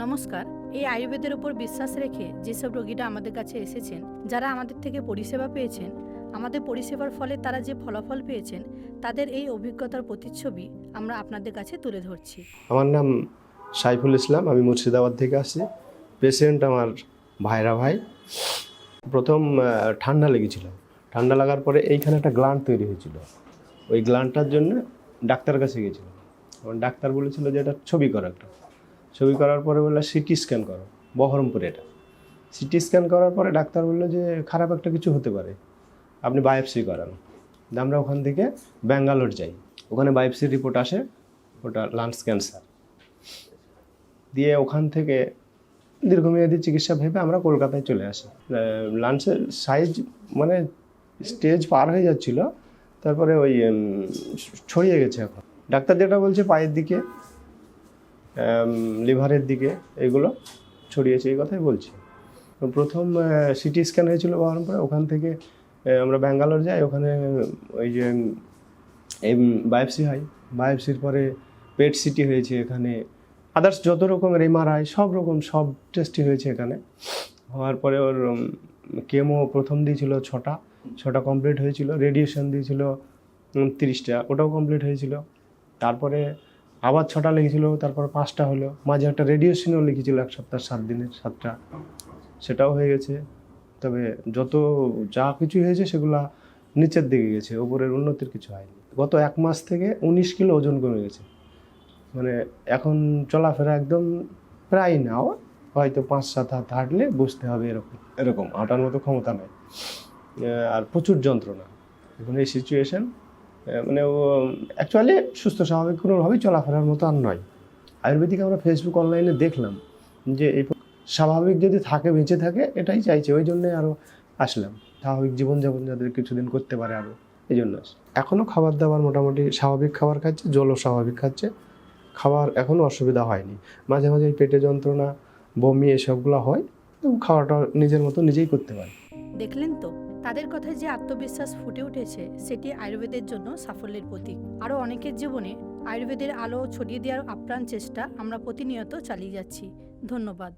নমস্কার। এই আয়ুর্বেদের উপর বিশ্বাস রেখে যেসব রোগীরা আমাদের কাছে এসেছেন, যারা আমাদের থেকে পরিষেবা পেয়েছেন, আমাদের পরিষেবার ফলে তারা যে ফলাফল পেয়েছেন, তাদের এই অভিজ্ঞতার প্রতিচ্ছবি আমরা আপনাদের কাছে তুলে ধরছি। আমার নাম সাইফুল ইসলাম, আমি মুর্শিদাবাদ থেকে আসছি। পেশেন্ট আমার ভাই। প্রথম ঠান্ডা লেগেছিল। ঠান্ডা লাগার পরে এইখানে একটা গ্ল্যান্ড তৈরি হয়েছিল। ওই গ্ল্যান্ডটার জন্য ডাক্তার কাছে গেছিল। ডাক্তার বলেছিল যে এটা ছবি করো একটা। ছবি করার পরে বললো সিটি স্ক্যান করো, বহরমপুরে এটা। সিটি স্ক্যান করার পরে ডাক্তার বললো যে খারাপ একটা কিছু হতে পারে, আপনি বায়োপসি করান। আমরা ওখান থেকে ব্যাঙ্গালোর যাই। ওখানে বায়োপসির রিপোর্ট আসে, ওটা লাংস ক্যান্সার। দিয়ে ওখান থেকে দীর্ঘমেয়াদী চিকিৎসা ভেবে আমরা কলকাতায় চলে আসি। লাঞ্চের সাইজ মানে স্টেজ পার হয়ে যাচ্ছিল, তারপরে ওই ছড়িয়ে গেছে। এখন ডাক্তার যেটা বলছে পায়ের দিকে, লিভারের দিকে এগুলো ছড়িয়েছে, এই কথাই বলছি। প্রথম সিটি স্ক্যান হয়েছিল বহরমপুরে। ওখান থেকে আমরা ব্যাঙ্গালোর যাই। ওখানে ওই যে এই বায়োপসি হয়। বায়োপসির পরে পেট সিটি হয়েছে, এখানে আদার্স যত রকমের MRI সব টেস্টই হয়েছে এখানে। হওয়ার পরে ওর কেমো প্রথম দিয়েছিল ছটা কমপ্লিট হয়েছিল। রেডিয়েশন দিয়েছিল 30টা, ওটাও কমপ্লিট হয়েছিল। তারপরে আবার 6টা লেগেছিল, তারপর 5টা হলো। মাঝে একটা রেডিয়েশনও লিখেছিল 1 সপ্তাহ 7 দিনের 7টা, সেটাও হয়ে গেছে। তবে যা কিছু হয়েছে সেগুলা নিচের দিকে গেছে, ওপরের উন্নতির কিছু হয়নি। গত 1 মাস থেকে 19 কিলো ওজন কমে গেছে। মানে এখন চলাফেরা একদম প্রায় নাও, হয়তো 5-7 হাত হাঁটলে বুঝতে হবে, এরকম হাঁটার মতো ক্ষমতা নেই। আর প্রচুর যন্ত্রণা। এখন এই সিচুয়েশন, মানে ও অ্যাকচুয়ালি সুস্থ স্বাভাবিক কোনোভাবেই চলাফেরার মতো আর নয়। আয়ুর্বেদিক আমরা ফেসবুক অনলাইনে দেখলাম যে এই স্বাভাবিক যদি থাকে, বেঁচে থাকে, এটাই চাইছে। ওই জন্যে আরও আসলাম, স্বাভাবিক জীবনযাপন যাদের কিছুদিন করতে পারে আরও, এই জন্য আসি। এখনও খাবার দাবার মোটামুটি স্বাভাবিক খাবার খাচ্ছে, জলও স্বাভাবিক খাচ্ছে। খাবার এখনও অসুবিধা হয়নি। মাঝে মাঝে পেটে যন্ত্রণা, বমি এসবগুলো হয়, এবং খাওয়াটা নিজের মতো নিজেই করতে পারে। দেখলেন তো, তাদের কথায় যে আত্মবিশ্বাস ফুটে উঠেছে, সেটি আয়ুর্বেদের জন্য সাফল্যের প্রতীক। আরও অনেকের জীবনে আয়ুর্বেদের আলো ছড়িয়ে দেওয়ার আপ্রাণ চেষ্টা আমরা প্রতিনিয়ত চালিয়ে যাচ্ছি। ধন্যবাদ।